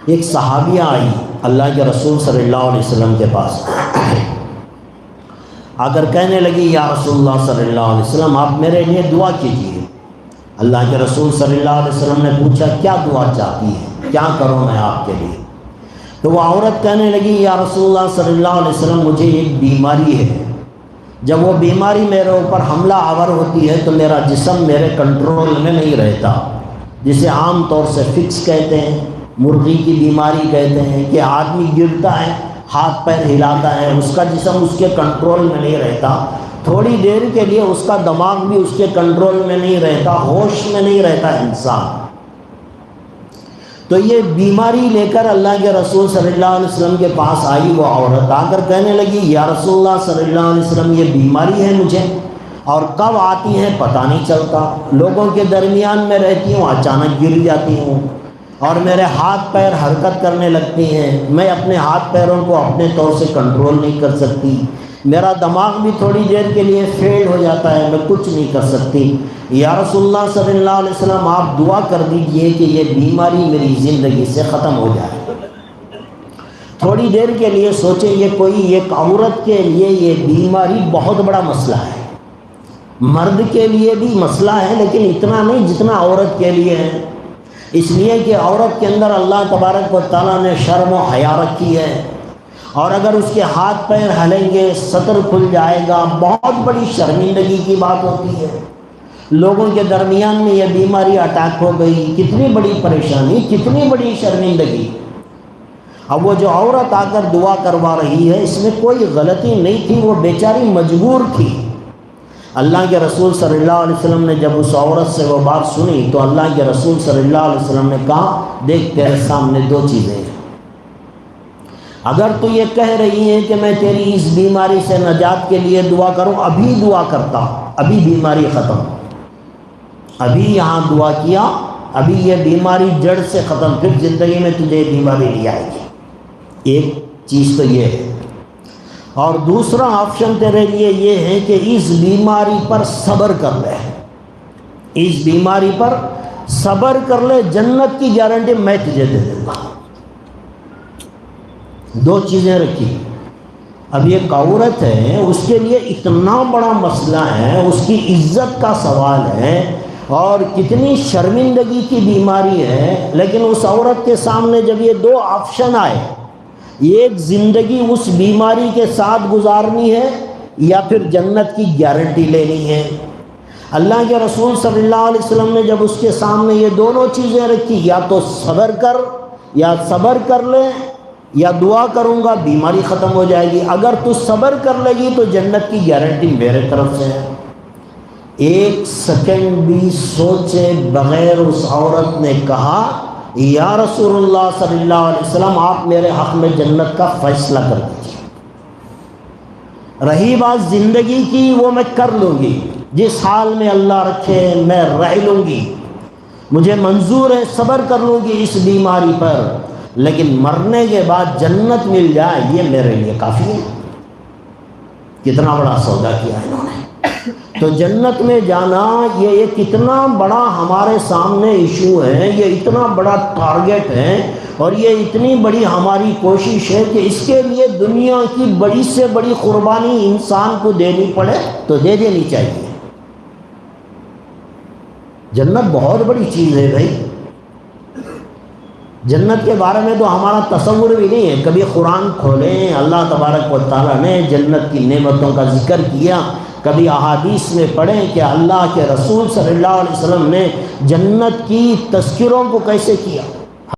ایک صحابیہ آئی اللہ کے رسول صلی اللہ علیہ وسلم کے پاس، آ کر کہنے لگی یا رسول اللہ صلی اللہ علیہ وسلم آپ میرے لیے دعا کیجیے۔ اللہ کے رسول صلی اللہ علیہ وسلم نے پوچھا کیا دعا چاہتی ہے، کیا کروں میں آپ کے لیے؟ تو وہ عورت کہنے لگی یا رسول اللہ صلی اللہ علیہ وسلم مجھے ایک بیماری ہے، جب وہ بیماری میرے اوپر حملہ آور ہوتی ہے تو میرا جسم میرے کنٹرول میں نہیں رہتا، جسے عام طور سے فکس کہتے ہیں، مرغی کی بیماری کہتے ہیں، کہ آدمی گرتا ہے ہاتھ پیر ہلاتا ہے، اس کا جسم اس کے کنٹرول میں نہیں رہتا، تھوڑی دیر کے لیے اس کا دماغ بھی اس کے کنٹرول میں نہیں رہتا، ہوش میں نہیں رہتا انسان۔ تو یہ بیماری لے کر اللہ کے رسول صلی اللہ علیہ وسلم کے پاس آئی وہ عورت، آ کر کہنے لگی یا رسول اللہ صلی اللہ علیہ وسلم یہ بیماری ہے مجھے، اور کب آتی ہے پتہ نہیں چلتا، لوگوں کے درمیان میں رہتی ہوں اچانک گر جاتی ہوں، اور میرے ہاتھ پیر حرکت کرنے لگتی ہیں، میں اپنے ہاتھ پیروں کو اپنے طور سے کنٹرول نہیں کر سکتی، میرا دماغ بھی تھوڑی دیر کے لیے فیل ہو جاتا ہے، میں کچھ نہیں کر سکتی، یا رسول اللہ صلی اللہ علیہ وسلم آپ دعا کر دیجئے کہ یہ بیماری میری زندگی سے ختم ہو جائے۔ تھوڑی دیر کے لیے سوچیں، یہ کوئی ایک عورت کے لیے یہ بیماری بہت بڑا مسئلہ ہے، مرد کے لیے بھی مسئلہ ہے لیکن اتنا نہیں جتنا عورت کے لیے ہے، اس لیے کہ عورت کے اندر اللہ تبارک و تعالیٰ نے شرم و حیا رکھی ہے، اور اگر اس کے ہاتھ پیر ہلیں گے سطر کھل جائے گا، بہت بڑی شرمندگی کی بات ہوتی ہے، لوگوں کے درمیان میں یہ بیماری اٹیک ہو گئی، کتنی بڑی پریشانی، کتنی بڑی شرمندگی۔ اب وہ جو عورت آ کر دعا کروا رہی ہے اس میں کوئی غلطی نہیں تھی، وہ بیچاری مجبور تھی۔ اللہ کے رسول صلی اللہ علیہ وسلم نے جب اس عورت سے وہ بات سنی تو اللہ کے رسول صلی اللہ علیہ وسلم نے کہا دیکھ تیرے سامنے دو چیزیں ہیں، اگر تو یہ کہہ رہی ہے کہ میں تیری اس بیماری سے نجات کے لیے دعا کروں، ابھی دعا کرتا، ابھی بیماری ختم، ابھی یہاں دعا کیا، ابھی یہ بیماری جڑ سے ختم، پھر زندگی میں تجھے بیماری نہیں آئے گی۔ ایک چیز تو یہ ہے، اور دوسرا آپشن تیرے لیے یہ ہے کہ اس بیماری پر صبر کر لے، اس بیماری پر صبر کر لے، جنت کی گارنٹی میں تجھے دے دوں گا۔ دو چیزیں رکھی۔ اب یہ عورت ہے، اس کے لیے اتنا بڑا مسئلہ ہے، اس کی عزت کا سوال ہے، اور کتنی شرمندگی کی بیماری ہے، لیکن اس عورت کے سامنے جب یہ دو آپشن آئے، ایک زندگی اس بیماری کے ساتھ گزارنی ہے یا پھر جنت کی گارنٹی لینی ہے، اللہ کے رسول صلی اللہ علیہ وسلم نے جب اس کے سامنے یہ دونوں چیزیں رکھی، یا تو صبر کر، یا صبر کر لے، یا دعا کروں گا بیماری ختم ہو جائے گی، اگر تو صبر کر لے گی تو جنت کی گارنٹی میرے طرف سے ہے۔ ایک سیکنڈ بھی سوچے بغیر اس عورت نے کہا یا رسول اللہ صلی اللہ علیہ وسلم آپ میرے حق میں جنت کا فیصلہ کر دیجیے، رہی بات زندگی کی وہ میں کر لوں گی، جس حال میں اللہ رکھے میں رہ لوں گی، مجھے منظور ہے، صبر کر لوں گی اس بیماری پر، لیکن مرنے کے بعد جنت مل جائے یہ میرے لیے کافی ہے۔ کتنا بڑا سودا کیا ہے انہوں نے۔ تو جنت میں جانا یہ کتنا بڑا ہمارے سامنے ایشو ہے، یہ اتنا بڑا ٹارگٹ ہے، اور یہ اتنی بڑی ہماری کوشش ہے کہ اس کے لیے دنیا کی بڑی سے بڑی قربانی انسان کو دینی پڑے تو دے دینی چاہیے۔ جنت بہت بڑی چیز ہے بھائی، جنت کے بارے میں تو ہمارا تصور بھی نہیں ہے، کبھی قرآن کھولیں اللہ تبارک و تعالیٰ نے جنت کی نعمتوں کا ذکر کیا، کبھی احادیث میں پڑھیں کہ اللہ کے رسول صلی اللہ علیہ وسلم نے جنت کی تذکروں کو کیسے کیا۔